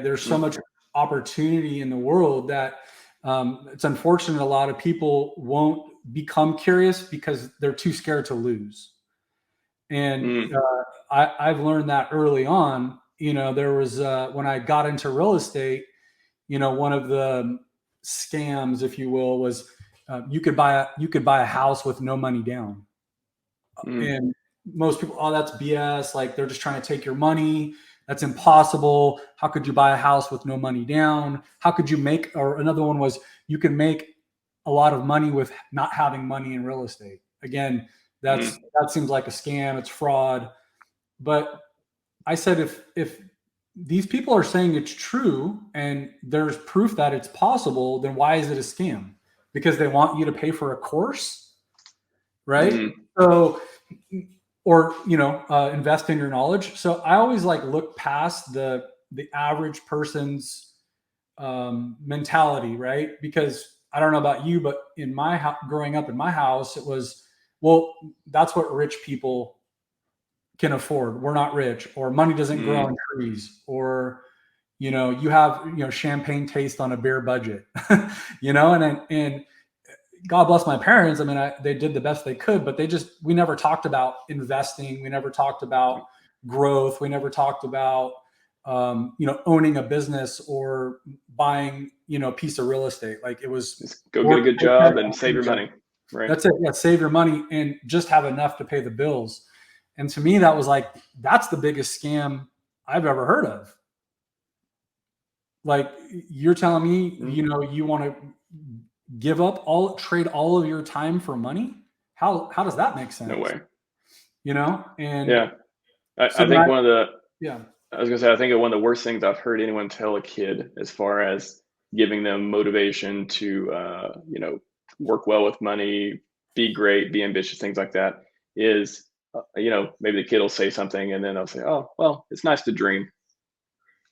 There's so much opportunity in the world that it's unfortunate a lot of people won't become curious because they're too scared to lose. And I've learned that early on. There was when I got into real estate, one of the scams, if you will, was you could buy a house with no money down. And most people, oh, that's BS. Like, they're just trying to take your money. That's impossible. How could you buy a house with no money down? How could you make, or another one was, you can make a lot of money with not having money in real estate. Again, that seems like a scam. It's fraud. But I said, if these people are saying it's true and there's proof that it's possible, then why is it a scam? Because they want you to pay for a course, right? So, or invest in your knowledge. So I always look past the average person's mentality, right? Because I don't know about you, but in my growing up in my house, it was, well, that's what rich people can afford. We're not rich, or money doesn't grow on trees, or you have champagne taste on a beer budget, and God bless my parents. I mean, they did the best they could, but we never talked about investing. We never talked about growth. We never talked about, owning a business or buying, a piece of real estate. Like, it was just go get a good job and save your money. Right. That's it. Yeah. Save your money and just have enough to pay the bills. And to me, that was that's the biggest scam I've ever heard of. Like, you're telling me, you want to trade all of your time for money? How does that make sense? No way. And yeah, I think I was gonna say, I think one of the worst things I've heard anyone tell a kid, as far as giving them motivation to work well with money, be great, be ambitious, things like that, is maybe the kid will say something and then they'll say, oh, well, it's nice to dream.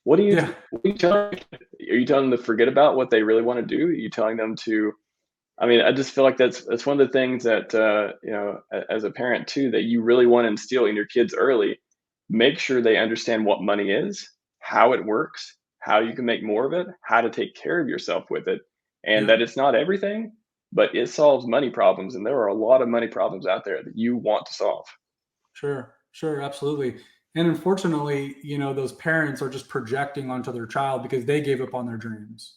What are you telling them? Are you telling them to forget about what they really want to do? Are you telling them to, I just feel like that's one of the things that, as a parent too, that you really want to instill in your kids early. Make sure they understand what money is, how it works, how you can make more of it, how to take care of yourself with it, and that it's not everything, but it solves money problems. And there are a lot of money problems out there that you want to solve. Sure, absolutely. And unfortunately, those parents are just projecting onto their child because they gave up on their dreams.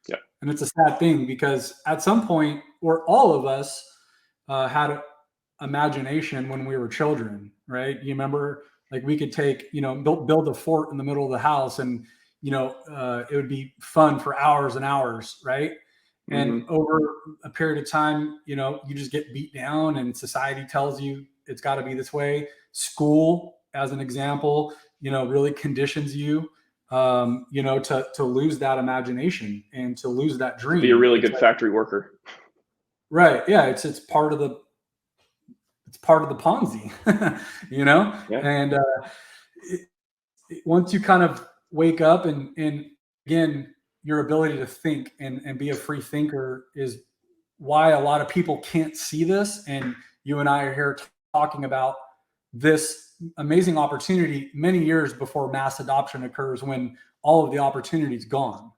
Yeah. And it's a sad thing, because at some point, or all of us had imagination when we were children, right? You remember, we could take, build a fort in the middle of the house, and, it would be fun for hours and hours, right? And over a period of time, you just get beat down, and society tells you it's got to be this way. School, as an example, really conditions you, to lose that imagination and to lose that dream. Be a really good factory worker. Right. Yeah. It's part of the Ponzi, Yeah. And once you kind of wake up, and again, your ability to think and be a free thinker is why a lot of people can't see this. And you and I are here talking about this amazing opportunity many years before mass adoption occurs, when all of the opportunity is gone.